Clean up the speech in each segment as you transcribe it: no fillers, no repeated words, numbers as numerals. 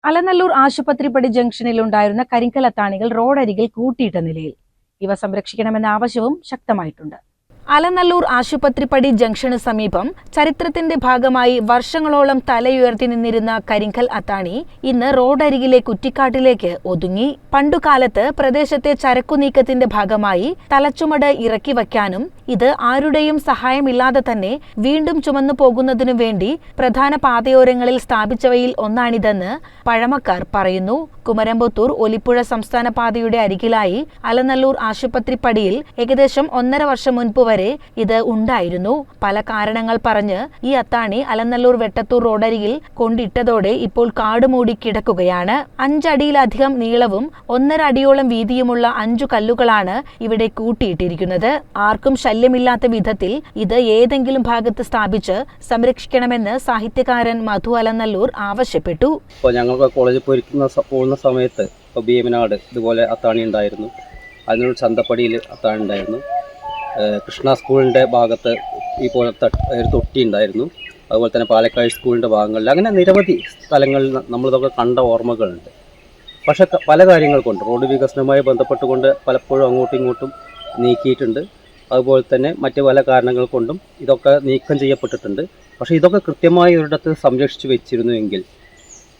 അലനല്ലൂർ ആശുപത്രിപ്പടി ജംഗ്ഷനിലുണ്ടായിരുന്ന കരിങ്കലത്താണികൾ റോഡരികിൽ കൂട്ടിയിട്ട നിലയിൽ. ഇവ സംരക്ഷിക്കണമെന്ന ആവശ്യവും ശക്തമായിട്ടുണ്ട്. അലനല്ലൂർ ആശുപത്രിപ്പടി ജംഗ്ഷന് സമീപം ചരിത്രത്തിന്റെ ഭാഗമായി വർഷങ്ങളോളം തലയുയർത്തി നിന്നിരുന്ന കരിങ്കൽ അത്താണി ഇന്ന് റോഡരികിലെ കുറ്റിക്കാട്ടിലേക്ക് ഒതുങ്ങി. പണ്ടുകാലത്ത് പ്രദേശത്തെ ചരക്കുനീക്കത്തിന്റെ ഭാഗമായി തലച്ചുമട് ഇറക്കി വയ്ക്കാനും ഇത് ആരുടെയും സഹായമില്ലാതെ തന്നെ വീണ്ടും ചുമന്നു പോകുന്നതിനു വേണ്ടി പ്രധാന പാതയോരങ്ങളിൽ സ്ഥാപിച്ചവയിൽ ഒന്നാണിതെന്ന് പഴമക്കാർ പറയുന്നു. കുമരമ്പത്തൂർ ഒലിപ്പുഴ സംസ്ഥാന പാതയുടെ അരികിലായി അലനല്ലൂർ ആശുപത്രിപ്പടിയിൽ ഏകദേശം 1.5 വർഷം മുൻപ് വരെ ഇത് ഉണ്ടായിരുന്നു. പല കാരണങ്ങൾ പറഞ്ഞ് ഈ അത്താണി അലനല്ലൂർ വെട്ടത്തൂർ റോഡരികിൽ കൊണ്ടിട്ടതോടെ ഇപ്പോൾ കാടുമൂടി കിടക്കുകയാണ്. 5 അടിയിലധികം നീളവും 1.5 അടിയോളം വീതിയുമുള്ള 5 കല്ലുകളാണ് ഇവിടെ കൂട്ടിയിട്ടിരിക്കുന്നത്. ആർക്കും ശല്യമില്ലാത്ത വിധത്തിൽ ഇത് ഏതെങ്കിലും ഭാഗത്ത് സ്ഥാപിച്ച് സംരക്ഷിക്കണമെന്ന് സാഹിത്യകാരൻ മധു അലനല്ലൂർ ആവശ്യപ്പെട്ടു. ഞങ്ങൾക്ക് കോളേജിൽ പോകുന്ന സമയത്ത് ഇപ്പോൾ ഭീമനാട് ഇതുപോലെ അത്താണി ഉണ്ടായിരുന്നു. അതിനൊരു ചന്തപ്പടിയിൽ അത്താണി ഉണ്ടായിരുന്നു. കൃഷ്ണ സ്കൂളിൻ്റെ ഭാഗത്ത് ഈ പോലത്തെ ഒരു തൊട്ടി ഉണ്ടായിരുന്നു. അതുപോലെ തന്നെ പാലക്കാട് സ്കൂളിൻ്റെ ഭാഗങ്ങളിൽ അങ്ങനെ നിരവധി സ്ഥലങ്ങളിൽ നമ്മളിതൊക്കെ കണ്ട ഓർമ്മകളുണ്ട്. പക്ഷേ പല കാര്യങ്ങൾ കൊണ്ട് റോഡ് വികസനവുമായി ബന്ധപ്പെട്ടുകൊണ്ട് പലപ്പോഴും അങ്ങോട്ടും ഇങ്ങോട്ടും നീക്കിയിട്ടുണ്ട്. അതുപോലെ തന്നെ മറ്റ് പല കാരണങ്ങൾ കൊണ്ടും ഇതൊക്കെ നീക്കം ചെയ്യപ്പെട്ടിട്ടുണ്ട്. പക്ഷേ ഇതൊക്കെ കൃത്യമായി ഒരിടത്ത് സംരക്ഷിച്ച് വെച്ചിരുന്നുവെങ്കിൽ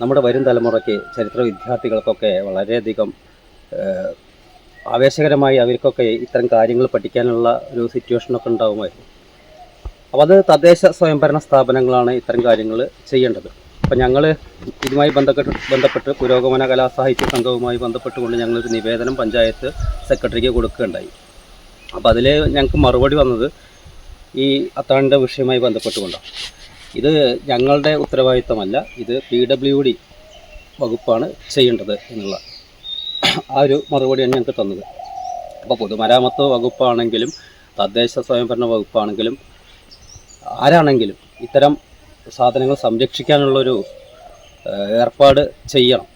നമ്മുടെ വരും തലമുറയ്ക്ക് ചരിത്ര വിദ്യാർത്ഥികൾക്കൊക്കെ വളരെയധികം ആവേശകരമായി അവർക്കൊക്കെ ഇത്തരം കാര്യങ്ങൾ പഠിക്കാനുള്ള ഒരു സിറ്റുവേഷനൊക്കെ ഉണ്ടാകുമായിരുന്നു. അപ്പോൾ അത് തദ്ദേശ സ്വയംഭരണ സ്ഥാപനങ്ങളാണ് ഇത്തരം കാര്യങ്ങൾ ചെയ്യേണ്ടത്. അപ്പോൾ ഞങ്ങൾ ഇതുമായി ബന്ധപ്പെട്ട് പുരോഗമന കലാസാഹിത്യ സംഘവുമായി ബന്ധപ്പെട്ടുകൊണ്ട് ഞങ്ങളൊരു നിവേദനം പഞ്ചായത്ത് സെക്രട്ടറിക്ക് കൊടുക്കുകയുണ്ടായി. അപ്പോൾ അതിൽ ഞങ്ങൾക്ക് മറുപടി വന്നത് ഈ അത്താണിൻ്റെ വിഷയവുമായി ബന്ധപ്പെട്ടുകൊണ്ടാണ്. ഇത് ഞങ്ങളുടെ ഉത്തരവാദിത്തമല്ല, ഇത് PWD വകുപ്പാണ് ചെയ്യേണ്ടത് എന്നുള്ള ആ ഒരു മറുപടിയാണ് ഞങ്ങൾക്ക് തന്നത്. അപ്പോൾ പൊതുമരാമത്ത് വകുപ്പാണെങ്കിലും തദ്ദേശ സ്വയംഭരണ വകുപ്പാണെങ്കിലും ആരാണെങ്കിലും ഇത്തരം സാധനങ്ങൾ സംരക്ഷിക്കാനുള്ളൊരു ഏർപ്പാട് ചെയ്യണം.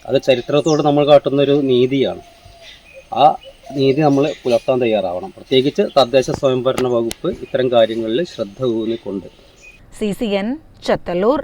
അത് ചരിത്രത്തോട് നമ്മൾ കാട്ടുന്നൊരു നീതിയാണ്. ആ നീതി നമ്മൾ പുലർത്താൻ തയ്യാറാവണം. പ്രത്യേകിച്ച് തദ്ദേശ സ്വയംഭരണ വകുപ്പ് ഇത്തരം കാര്യങ്ങളിൽ ശ്രദ്ധ ഊന്നിക്കൊണ്ട്. CCN ചത്തല്ലൂർ.